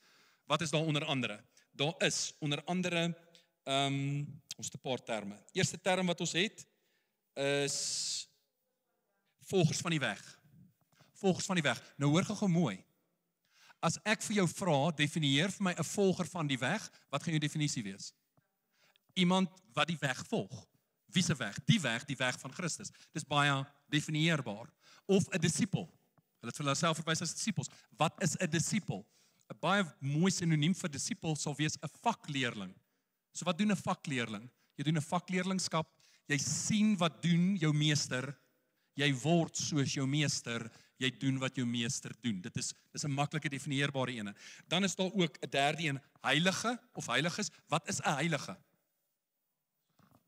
wat is daar onder andere? Daar is onder andere, ons het 'n paar terme. Eerste term wat ons het, is volgers van die weg. Volgers van die weg. Nou hoor gou mooi. As ek vir jou vra, definieer vir my 'n volger van die weg, wat gaan jou definisie wees? Iemand wat die weg volg. Wie se weg? Die weg van Christus. Dis baie definieerbaar. Of 'n disipel. Hulle het vir hulle self verwys as disipels. Wat is 'n disipel? 'n Baie mooi sinoniem vir disipel sal wees 'n vakleerling. So wat doen 'n vakleerling? Jy doen 'n vakleerlingskap. Jy sien wat doen jou meester. Jy word soos jou meester. Jy doen wat jou meester doen. Dis 'n maklike definieerbare ene. Dan is daar ook 'n derde een, heilige of heiliges. Wat is 'n heilige?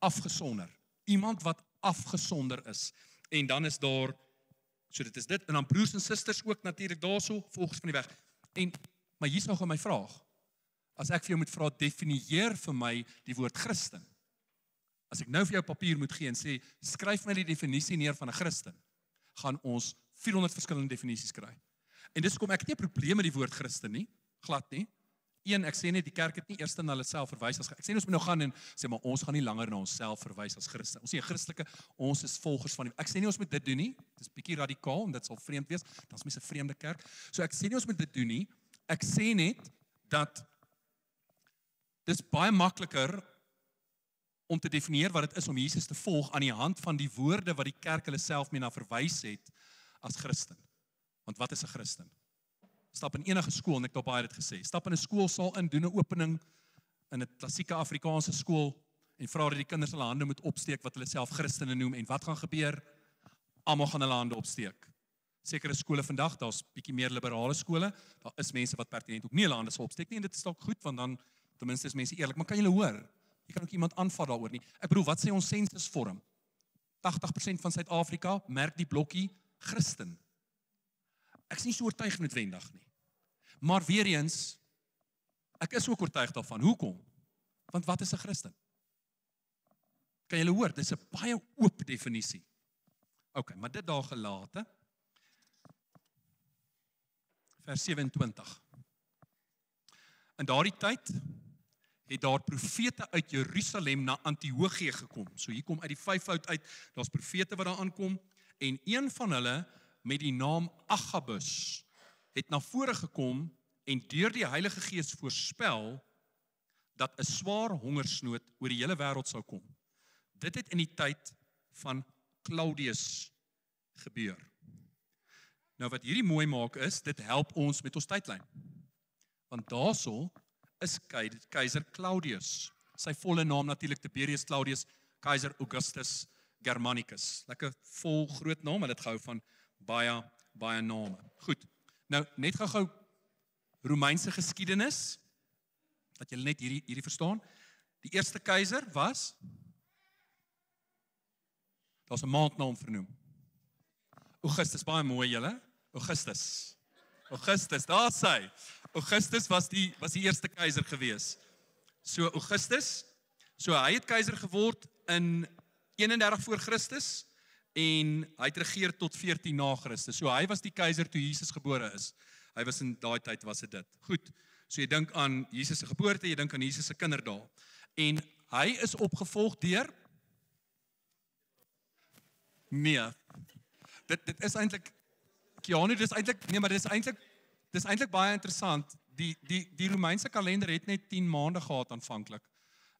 Afgesonder. Iemand wat afgesonder is. En dan is daar, so dit is dit, en dan broers en susters ook natuurlik daarso, volgens van die weg. Maar hier is nog my vraag. As ek vir jou moet vra, definieer vir my die woord Christen. As ek nou vir jou papier moet gee en sê, skryf my die definisie neer van 'n Christen, gaan ons 400 verskillende definisies kry. En dis hoekom ek het nie 'n probleem met die woord Christen nie, glad nie. Ek sê net die kerk het nie eers na hulle self verwys as ek sê ons moet nou gaan en sê maar ons gaan nie langer na onsself verwys as Christen. Ons is 'n Christelike, ons is volgers van die. Ek sê nie ons moet dit doen nie. Dit is bietjie radikaal en dit sal vreemd wees. Dan's mense 'n vreemde kerk. So ek sê nie ons moet dit doen nie. Ek sê net dat dis baie makliker om te definieer wat dit is om Jesus te volg aan die hand van die woorde wat die kerk hulle self mee na verwys het as Christen. Want wat is 'n Christen? Stap in enige skool, en ek het baie dit gesê, stap in 'n skoolsaal in, doen 'n opening in 'n klassieke Afrikaanse skool en vra dat die kinders hulle hande moet opsteek wat hulle self Christene noem, en wat gaan gebeur? Almal gaan hulle hande opsteek. Sekere skole vandag, daar's bietjie meer liberale skole, daar is mense wat pertinent ook nie hulle hande sal opsteek nie, en dit is dalk goed, want dan ten minste is mense eerlik, maar kan julle hoor? Jy kan ook iemand aanvat daaroor nie. Ek bedoel, wat sê ons sensusvorm? 80% van Suid-Afrika merk die blokkie Christen. Ek is nie so oortuig noodwendig nie. Maar weer eens, ek is ook oortuig daarvan. Hoekom? Want wat is 'n Christen? Kan julle hoor, dis 'n baie oop definisie. OK, maar dit daar gelate. Vers 27. In daardie tyd het daar profete uit Jerusalem na Antiochië gekom. So hier kom uit die vyfvoud uit, daar's profete wat daar aankom, en een van hulle met die naam Agabus het na vore gekom en deur die Heilige Gees voorspel dat 'n swaar hongersnood oor die hele wêreld sou kom. Dit het in die tyd van Claudius gebeur. Nou wat hierdie mooi maak is, dit help ons met ons tydlyn. Want daarso is keiser Claudius. Sy volle naam natuurlik Tiberius Claudius, keiser Augustus Germanicus. Lekker vol groot naam, hulle het gehou van baie name. Goed. Nou net gou Romeinse geskiedenis, dat julle net hierdie verstaan. Die eerste keiser was, daar's 'n maandnaam vernoem. Augustus, baie mooi julle. Augustus, daar sy. Augustus was die eerste keiser gewees. So Augustus, hy het keiser geword in 31 voor Christus en hy het regeer tot 14 na Christus. So hy was die keiser toe Jesus gebore is. Hy was in daai tyd was dit. Goed. So jy dink aan Jesus se geboorte, jy dink aan Jesus se kinderdae. En hy is opgevolg deur nee. Dit is eintlik Keanu, dis eintlik baie interessant. Die Romeinse kalender het net 10 maande gehad aanvanklik.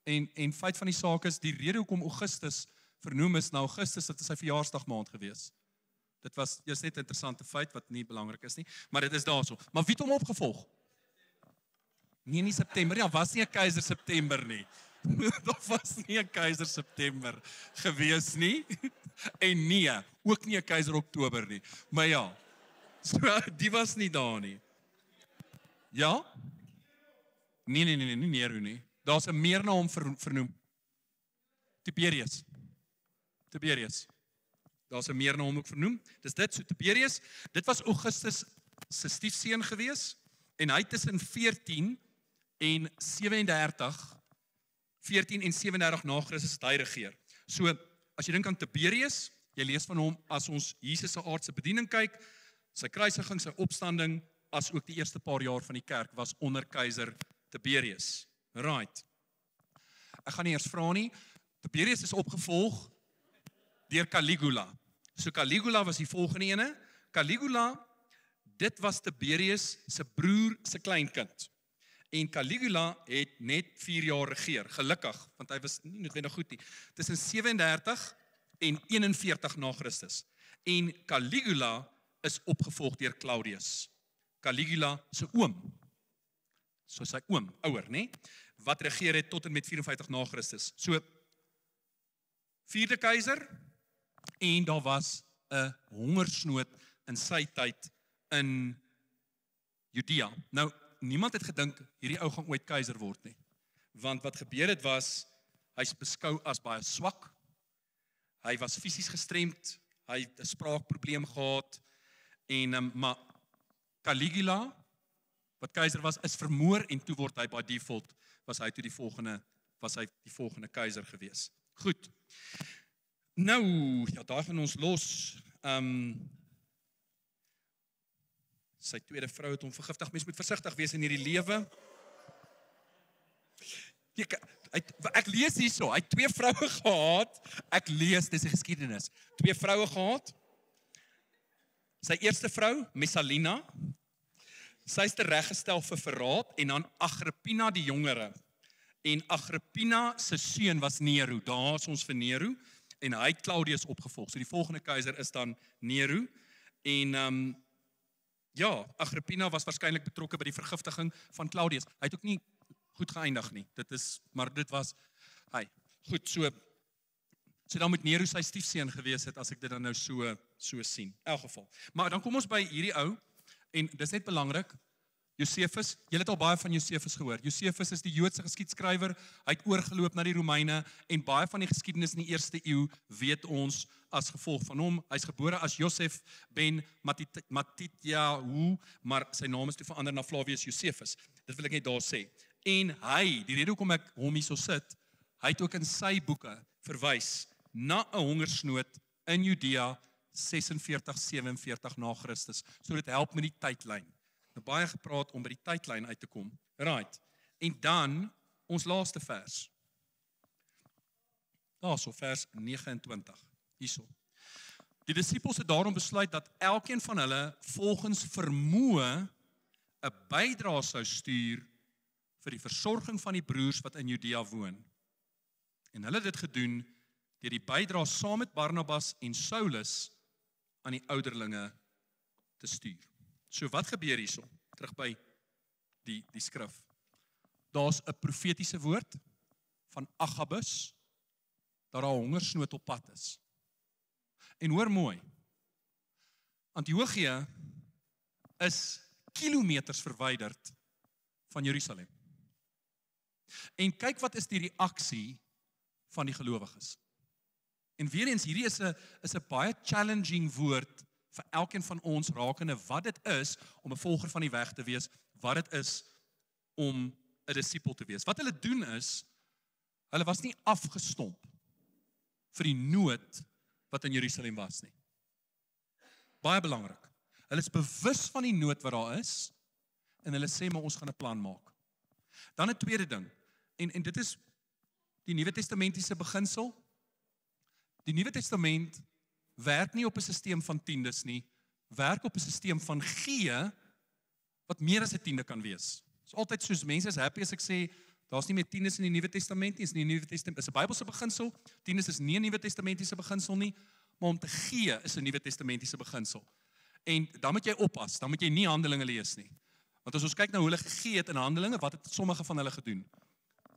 En feit van die saak is, die rede hoekom Augustus vernoem is na Augustus, dit is sy verjaarsdagmaand gewees. Dit was eers net 'n interessante feit wat nie belangrik is nie, maar dit is daarso. Maar wie het hom opgevolg? Nee, nie September. Ja, was nie 'n keiser September nie. Daar was nie 'n keiser September gewees nie. En nee, ook nie 'n keiser Oktober nie. Maar ja. So die was nie daar nie. Ja? Nee, nie Nero nie. Daar's 'n meer na hom vernoem. Tiberius. Daar's 'n meer na hom ook vernoem. Dis dit, so Tiberius. Dit was Augustus se stiefseun gewees en hy tussen 14 en 37 na Christus het hy regeer. So, as jy dink aan Tiberius, jy lees van hom as ons Jesus se aardse bediening kyk, sy kruisiging, sy opstanding, as ook die eerste paar jaar van die kerk was onder keiser Tiberius. Right. Ek gaan nie eers vra nie. Tiberius is opgevolg deur Caligula. So Caligula was die volgende ene. Caligula, dit was Tiberius se broer se kleinkind. En Caligula het net 4 jaar regeer, gelukkig, want hy was nie noodwendig goed nie. Tussen 37 en 41 na Christus. En Caligula is opgevolg deur Claudius. Caligula se oom. So sy oom, ouer, né? Wat regeer het tot en met 54 na Christus. So 4de keiser en daar was 'n hongersnood in sy tyd in Judea. Nou, niemand het gedink hierdie ou gaan ooit keiser word nie. Want wat gebeur het was, hy's beskou as baie swak. Hy was fisies gestremd, hy het 'n spraakprobleem gehad en maar Caligula, wat keiser was, is vermoor en toe word hy by default was hy die volgende keiser gewees. Goed. Nou, ja, daar gaan ons los. Sy tweede vrou het hom vergiftig. Mens moet versigtig wees in hierdie lewe. Ek lees hierso, hy het 2 vroue gehad. Ek lees, dis die geskiedenis. 2 vroue gehad. Sy eerste vrou, Messalina, sy is tereggestel vir verraad en dan Agrippina die jongere. En Agrippina se seun was Nero. Daar's ons vir Nero en hy het Claudius opgevolg. So die volgende keiser is dan Nero en ja, Agrippina was waarskynlik betrokke by die vergiftiging van Claudius. Hy het ook nie goed geëindig nie. Dit was hy. Goed, so dan moet Nero sy stiefseun gewees het as ek dit dan nou so sien. In elk geval. Maar dan kom ons by hierdie ou en dis net belangrik. Josephus, julle het al baie van Josephus gehoor. Josephus is die Joodse geskiedskrywer. Hy het oorgeloop na die Romeine en baie van die geskiedenis in die 1ste eeu weet ons as gevolg van hom. Hy's gebore as Josef ben Matityahu, maar sy naam is toe verander na Flavius Josephus. Dit wil ek net daar sê. En hy, die rede hoekom ek hom hierso sit, hy het ook in sy boeke verwys na 'n hongersnood in Judea 46-47 na Christus. So dit help met die tydlyn. Baie gepraat om by die tydlyn uit te kom. Right. En dan ons laaste vers. Daarso vers 29. Hierso. Die disippels het daarom besluit dat elkeen van hulle volgens vermoë 'n bydrae sou stuur vir die versorging van die broers wat in Judea woon. En hulle het dit gedoen deur die bydrae saam met Barnabas en Saulus aan die ouderlinge te stuur. So wat gebeur hierso? Terug by die skrif. Daar's 'n profetiese woord van Agabus dat daar 'n hongersnood op pad is. En hoor mooi. Antiochië is kilometers verwyderd van Jerusalem. En kyk wat is die reaksie van die gelowiges. En weer eens, hierdie is 'n baie challenging woord vir elkeen van ons rakende wat dit is om 'n volger van die weg te wees, wat dit is om 'n disipel te wees. Wat hulle doen is, hulle was nie afgestomp vir die nood wat in Jerusalem was nie. Baie belangrik. Hulle is bewus van die nood wat daar is en hulle sê maar ons gaan 'n plan maak. Dan 'n tweede ding. En dit is die Nuwe Testamentiese beginsel. Die Nuwe Testament werk nie op 'n stelsel van tiendes nie, werk op 'n stelsel van gee wat meer as 'n tiende kan wees. Dit is altyd soos mense is happy as ek sê daar's nie meer tiendes in die Nuwe Testament nie, is nie die Nuwe Testament, is 'n Bybelse beginsel. Tiendes is nie 'n Nuwe Testamentiese beginsel nie, maar om te gee is 'n Nuwe Testamentiese beginsel. En dan moet jy oppas, dan moet jy nie Handelinge lees nie. Want as ons kyk na hoe hulle gegee het in Handelinge, wat het sommige van hulle gedoen?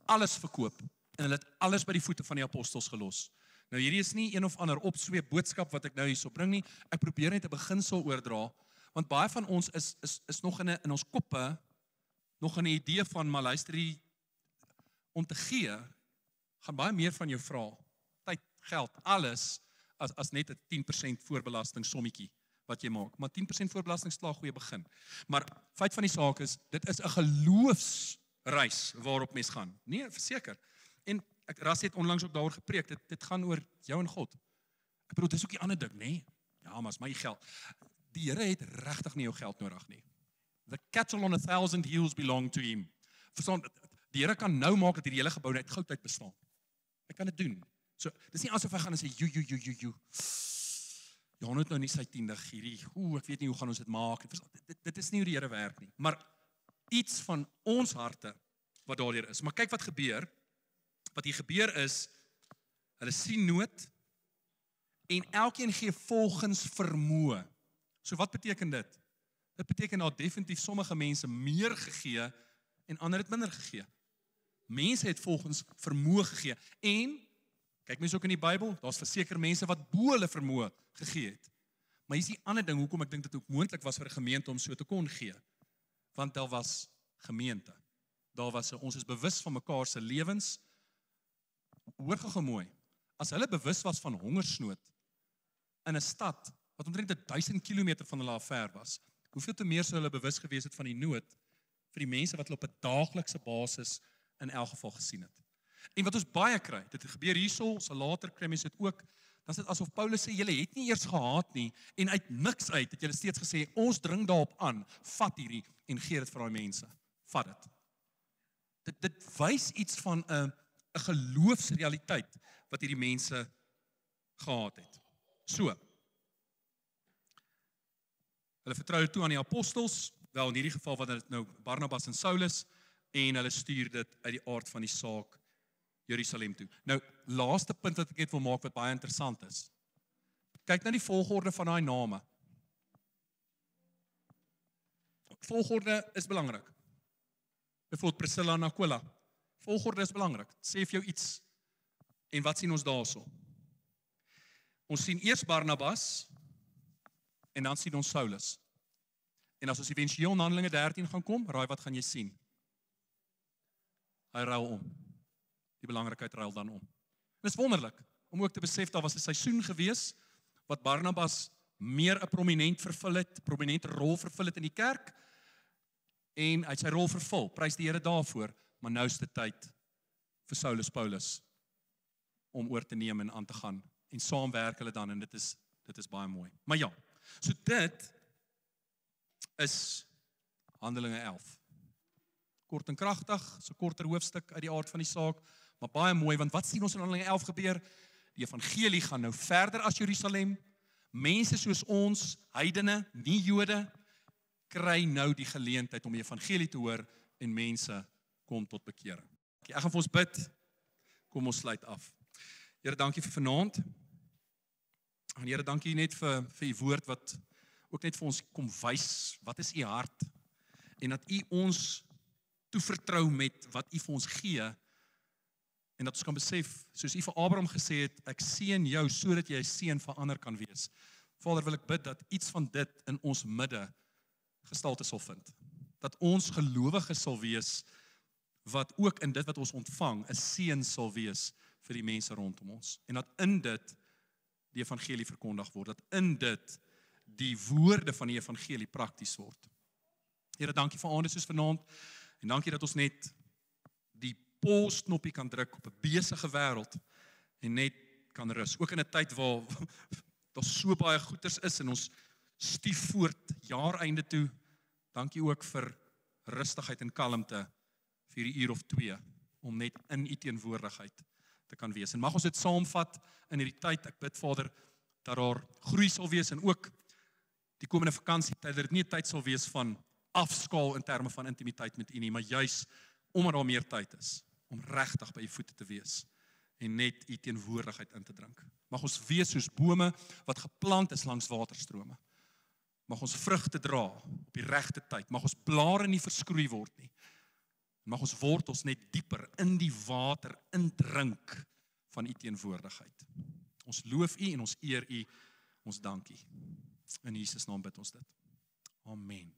Alles verkoop en hulle het alles by die voete van die apostels gelos. Nou hierdie is nie een of ander opsweep boodskap wat ek nou hierso bring nie. Ek probeer net 'n beginsel oordra, want baie van ons is nog in ons koppe nog 'n idee van maar luister hier, om te gee gaan baie meer van jou vra. Tyd, geld, alles as net 'n 10% voorbelasting sommetjie wat jy maak. Maar 10% voorbelasting slaag goeie begin. Maar feit van die saak is, dit is 'n geloofsreis waarop mens gaan. Nee, verseker. En Rassie het onlangs ook daaroor gepreek, dit gaan oor jou en God. Ek bedoel, dis ook die ander ding, nê? Ja, maar is my geld. Die Here het regtig nie jou geld nodig nie. The cattle on 1,000 hills belong to him. Verstaan, die Here kan nou maak dat hierdie hele gebou net goud uit bestaan. Hy kan dit doen. So, dis nie asof hy gaan en sê, you. Jan het nou nie sy 10 hierdie, ek weet nie hoe gaan ons dit maak. Dit is nie hoe die Here werk nie. Maar iets van ons harte wat daardeur is. Maar kyk wat gebeur. Wat hier gebeur is, hulle sien nood en elkeen gee volgens vermoë. So wat beteken dit? Dit beteken dat definitief sommige mense meer gegee en ander het minder gegee. Mense het volgens vermoë gegee en kyk mens ook in die Bybel, daar's verseker mense wat bo hulle vermoë gegee het. Maar hier is die ander ding hoekom ek dink dit ook moontlik was vir 'n gemeente om so te kon gee. Want daar was gemeente. Daar was ons is bewus van mekaar se lewens. Hoor gou mooi. As hulle bewus was van hongersnood in 'n stad wat omtrent 1000 kilometer van hulle af ver was, hoeveel te meer sou hulle bewus gewees het van die nood vir die mense wat hulle op 'n daaglikse basis in elk geval gesien het. En wat ons baie kry, dit gebeur hierso, so later kry mense dit ook, dan is dit asof Paulus sê, julle het nie eers gehaat nie, en uit niks uit het julle steeds gesê, ons dring daarop aan, vat hierdie en gee dit vir daai mense. Vat dit. Dit wys iets van 'n geloofsrealiteit wat hierdie mense gehad het. So. Hulle vertrou toe aan die apostels, wel in hierdie geval wat dit nou Barnabas en Saulus, en hulle stuur dit uit die aard van die saak Jerusalem toe. Nou, laaste punt wat ek net wil maak wat baie interessant is. Kyk na die volgorde van daai name. Volgorde is belangrik. Byvoorbeeld Priscilla en Aquila. Volgorde is belangrik. Sê vir jou iets. En wat sien ons daarso? Ons sien eers Barnabas en dan sien ons Saulus. En as ons eventueel na Handelinge 13 gaan kom, raai wat gaan jy sien? Hy ruil om. Die belangrikheid ruil dan om. En dit is wonderlik om ook te besef daar was 'n seisoen gewees wat Barnabas meer 'n prominente rol vervul het in die kerk en hy het sy rol vervul. Prys die Here daarvoor, maar nou is dit tyd vir Saulus Paulus om oor te neem en aan te gaan en saamwerk hulle dan en dit is baie mooi. Maar ja, so dit is Handelinge 11. Kort en kragtig, so korter hoofstuk uit die aard van die saak, maar baie mooi, want wat sien ons in Handelinge 11 gebeur? Die evangelie gaan nou verder as Jerusalem. Mense soos ons, heidene, nie Jode, kry nou die geleentheid om die evangelie te hoor en mense kom tot bekering. Ek gaan vir ons bid. Kom ons sluit af. Here, dankie vir vanaand. En Here, dankie net vir u woord wat ook net vir ons kom wys, wat is u hart? En dat u ons toevertrou met wat u vir ons gee, en dat ons kan besef, soos u vir Abraham gesê het, ek seën jou, sodat jy 'n seën vir ander kan wees. Vader, wil ek bid dat iets van dit in ons midde gestalte sal vind. Dat ons gelowiges sal wees, wat ook in dit wat ons ontvang, 'n seën sal wees vir die mense rondom ons. En dat in dit die evangelie verkondig word, dat in dit die woorde van die evangelie prakties word. Here, dankie vir aande soos vanaand, en dankie dat ons net die pause-knoppie kan druk op 'n besige wêreld en net kan rus. Ook in 'n tyd waar daar so baie goeders is en ons stief voort jaareinde toe. Dankie ook vir rustigheid en kalmte vir 'n uur of 2 om net in u teenwoordigheid te kan wees. En mag ons dit saamvat in hierdie tyd. Ek bid, Vader, dat daar groei sal wees en ook die komende vakansietyd, dat dit nie 'n tyd sal wees van afskaal in terme van intimiteit met u nie, maar juis omdat daar meer tyd is om regtig by u voete te wees en net u teenwoordigheid in te drink. Mag ons wees soos bome wat geplant is langs waterstrome. Mag ons vrugte dra op die regte tyd. Mag ons blare nie verskroei word nie. Mag ons wortels net dieper in die water indrink van u teenwoordigheid. Ons loof u en ons eer u, ons dank u. In Jesus naam bid ons dit. Amen.